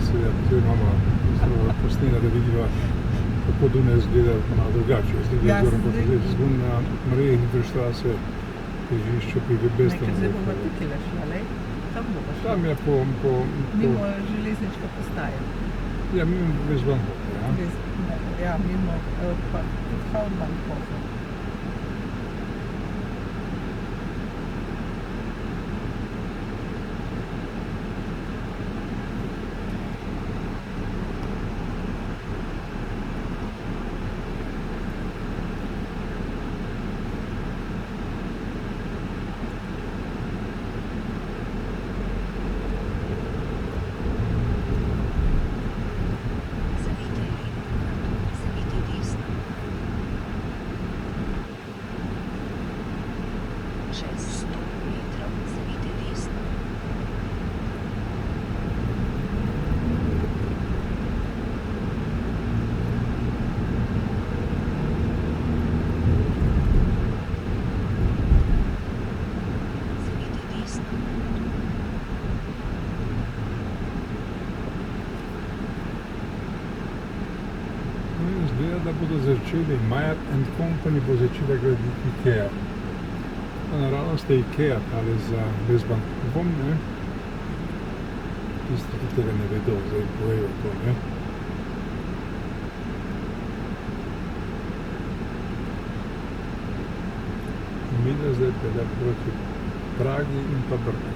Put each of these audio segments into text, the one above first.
seveda, zdaj imamo posnela, da vidiva, kako Dunaj izgleda malo drugače. Zdaj zgolj na Marije Hinterstraße, križišču pri Gebestnem. Zdaj bomo tukaj šli, ali? Tam bomo šli. Tam je Mimo železniške postaje. Ja, mimo Westbahnhof, ja. Ja, mimo Hauptbahnhofa. Izgleda, da bodo začeli, Mayer and Company bo začela graditi Ikea. Naravnost je Ikea, tale za Westbahnhofom, ne? Tisti, ki tega ne vedo, zdaj povejo to, ne? Midva zdaj pelja proti Pragi in pa Brnu.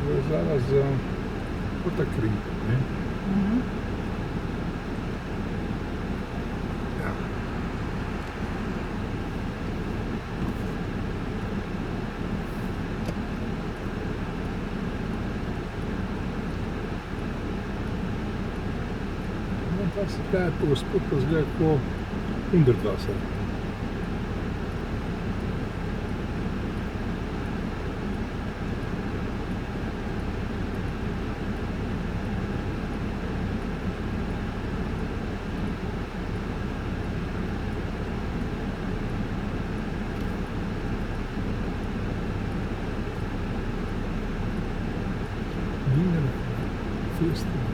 Povezava z Ottakrinkom, ne? Ja. No, pa se kaj po gospod izgleda kot Unterwasser. Festival.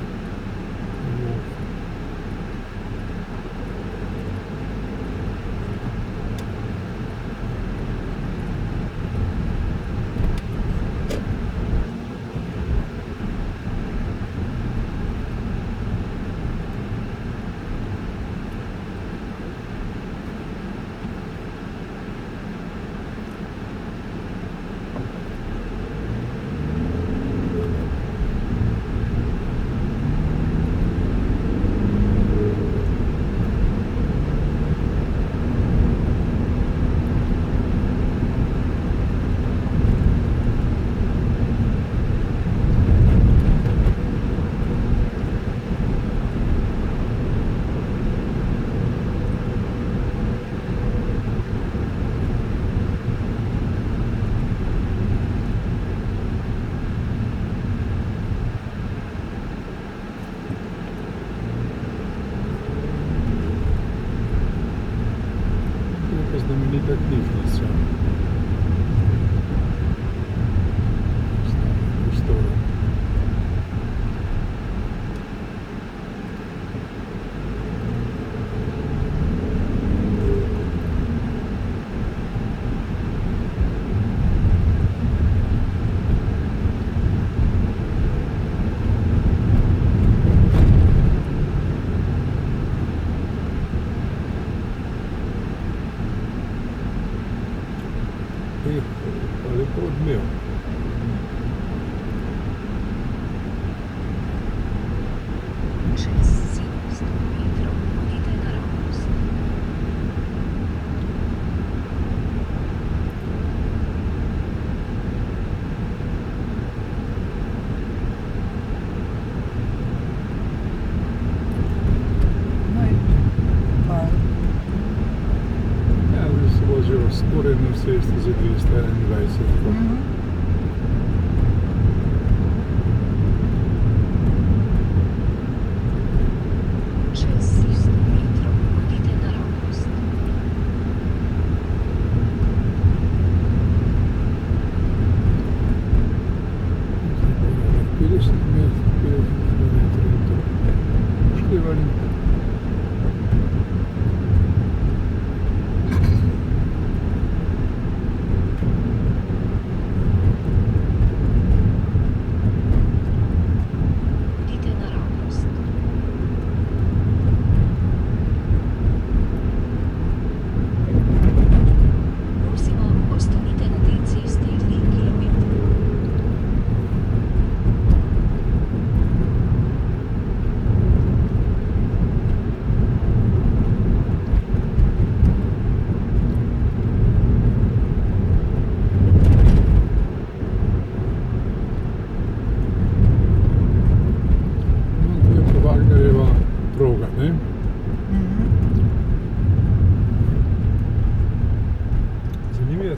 Znamenita knjižnica. Prostora. Pa lepo odmev. Čez 700 metrov bodite naravnost. Sporedno cesto za 221. Čez 100 metrov bodite naravnost.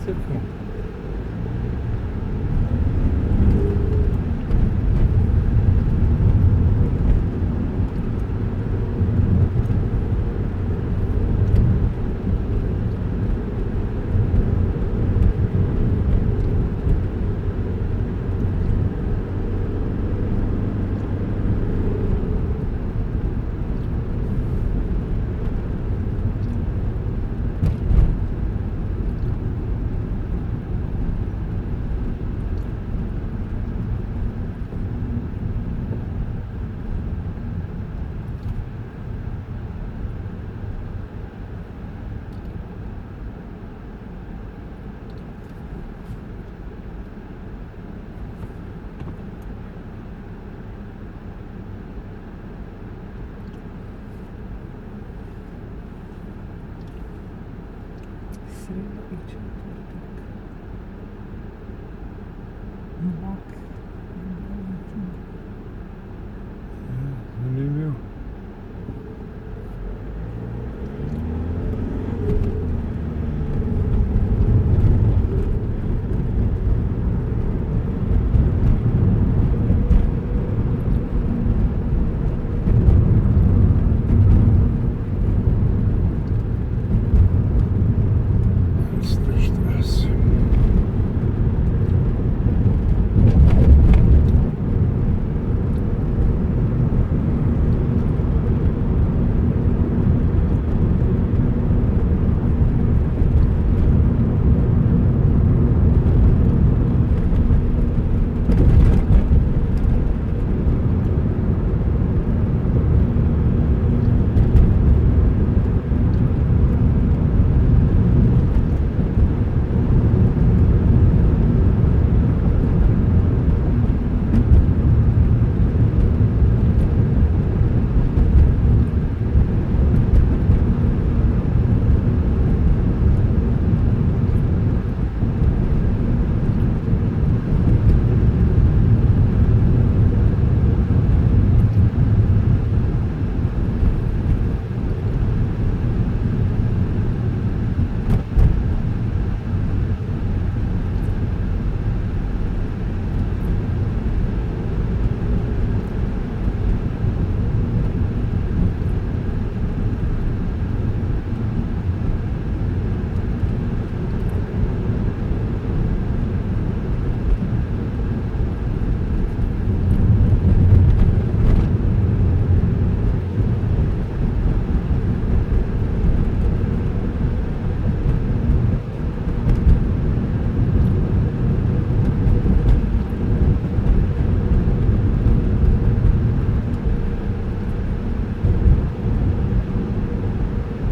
cerkev. Sredo in četrtek. Ampak, Zanimivo. Strasse.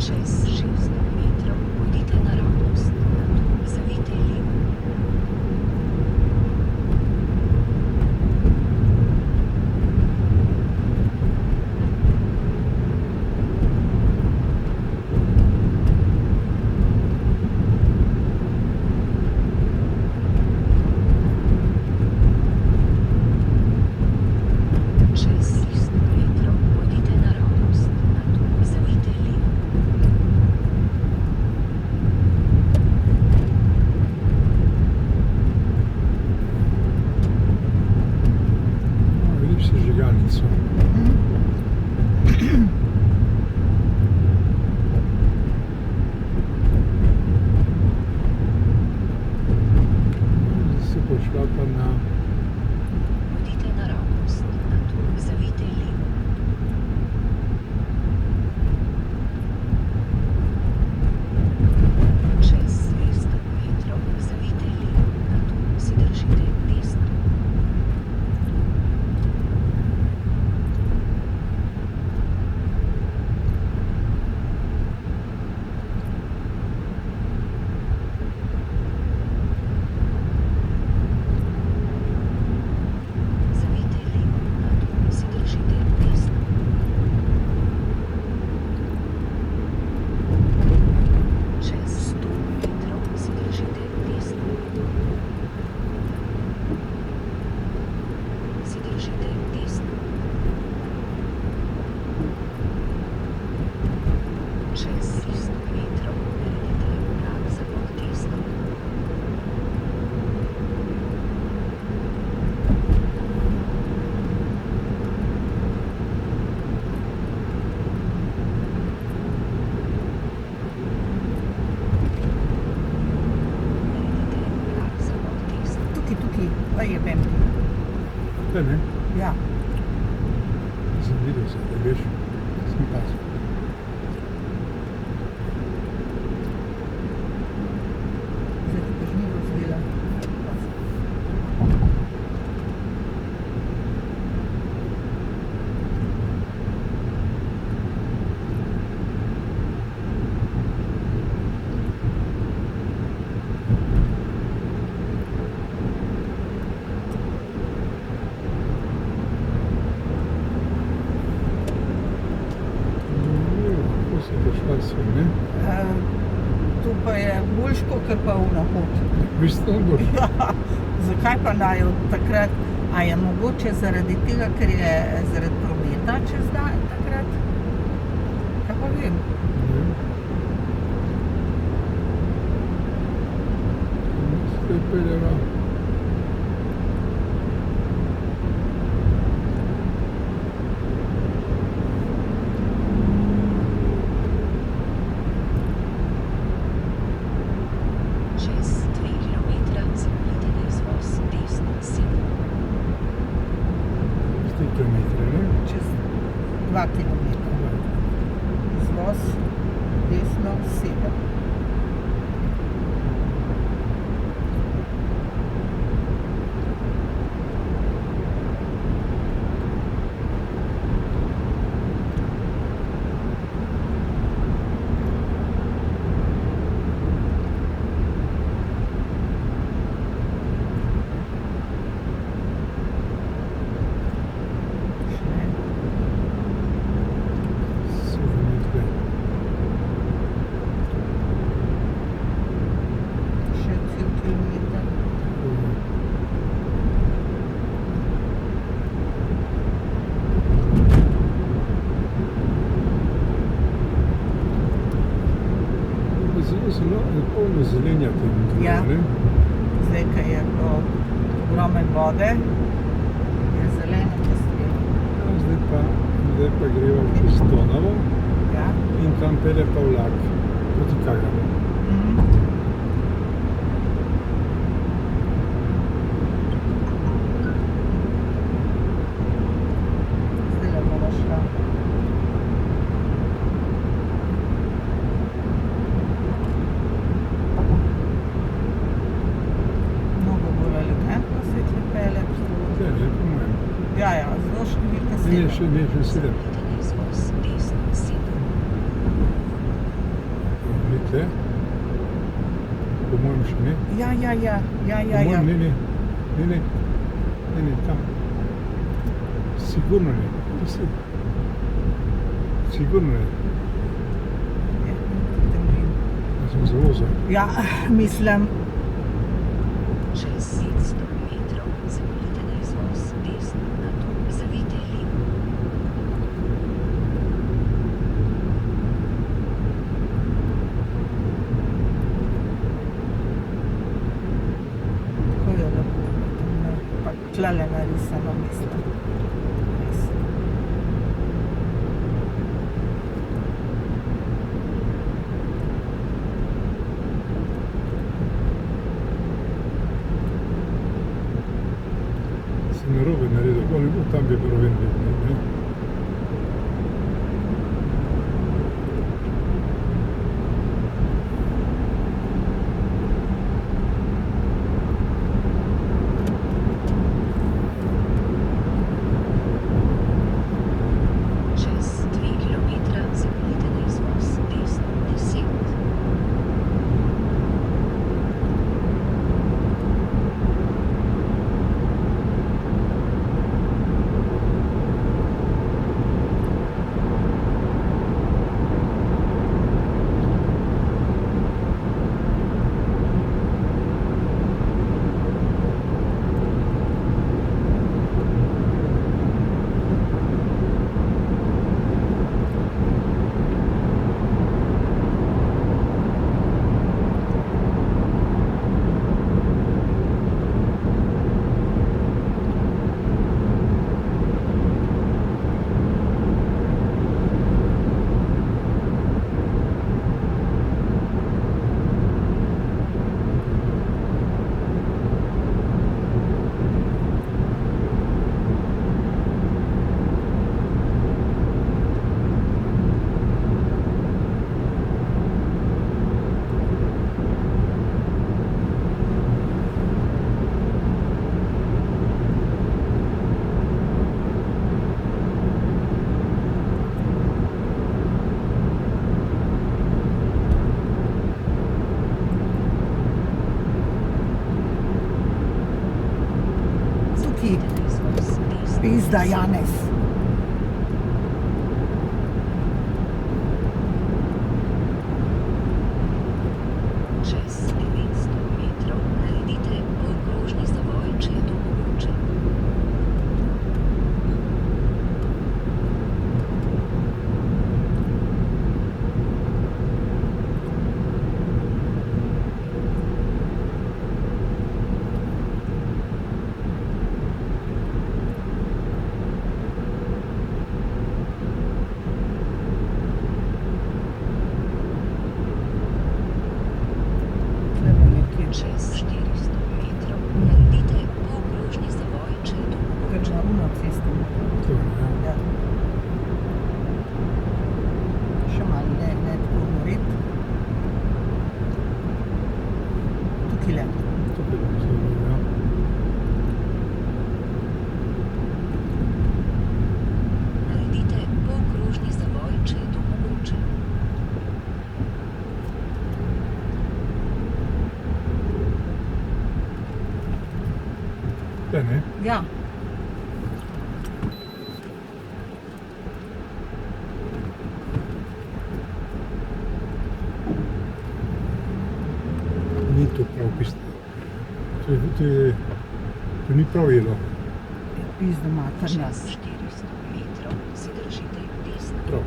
Čez 600 metrov pojdite naravnost, nato zavijte levo. Čez 300 metrov pojdite naravnost, nato zavijte levo. Vidiš sežigalnico. Zdaj se pošla pa na Pojdite naravnost, nato zavijte levo. Čez 200 metrov zavijte levo, nato se držite desno. Pa jebem ti. Te ne? Ja. Sem videl se, da veš, sem pazil. Zdaj ti boš ni vzela. Kako si prišla sem, ne? Tu pa je boljš kakor pa v nahod. Bistveno boš. Ja, zakaj pa naj od takrat? A je mogoče zaradi tega, ker je zaradi prometa čez dan takrat? Kaj pa vem? Spet peljeva. Čez 2 kilometra zapojdite na izvoz desno 7. 4 kilometre, ne? Čez 2 kilometra. Izvoz desno 7. Še cel kilometer. Zelo polno zelenja tem, Ja. ne? Zdaj, ko je bilo ogromno vode, je zeleno postrelo. Ja, zdaj pa greva čez Donavo Ja. in tam pelje pa vlak proti Kagramu. Zdajle bomo šla. Mnogo bolj elegantno se tle peljati. Ne, ne, po mojem. Ja, ja, zelo številka Ne, ne, 7. še 7. Zapojdite na izvoz desno 7. Ni tle. Po mojem še ne. Ja, ja, ja, ja, Po ja, ja. mojem ne, tam. Sigurno ne. Sigurno ne. Ja, držim. Ja sem zavozil. Ja, mislim, Čez 700 metrov zapojdite na izvoz desno, nato zavijte levo. tako je lepo. Pa tlele narisano, mislim. Res. Si narobe naredil, tam bi bilo vedno, ne? Čez 2 kilometra zapojdite na izvoz desno 10. taki pizda Janez. Čez 900 metrov naredite okrožni zavoj, če je to mogoče. Treba nekje Čez 400 metrov naredite okrožni zavoj, če je to mogoče. na uno cesto. To je, ja. Ja. Še malo ne tako morit. Tukaj le. Tukaj bom se videl, ja. Naredite okrožni zavoj, če je to mogoče. Te, ne? Ja. Ni to prav pista. To ni pravilo. Pizda materna. Čez 400 metrov se držite desno. Prav.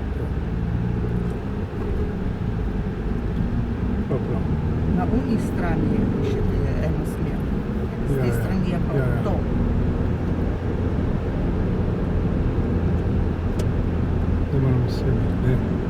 Prav. Na uni strani je še eno smer. Z Ja, te ja. strani je pa Ja, ja. to. Zdaj moramo se, ne?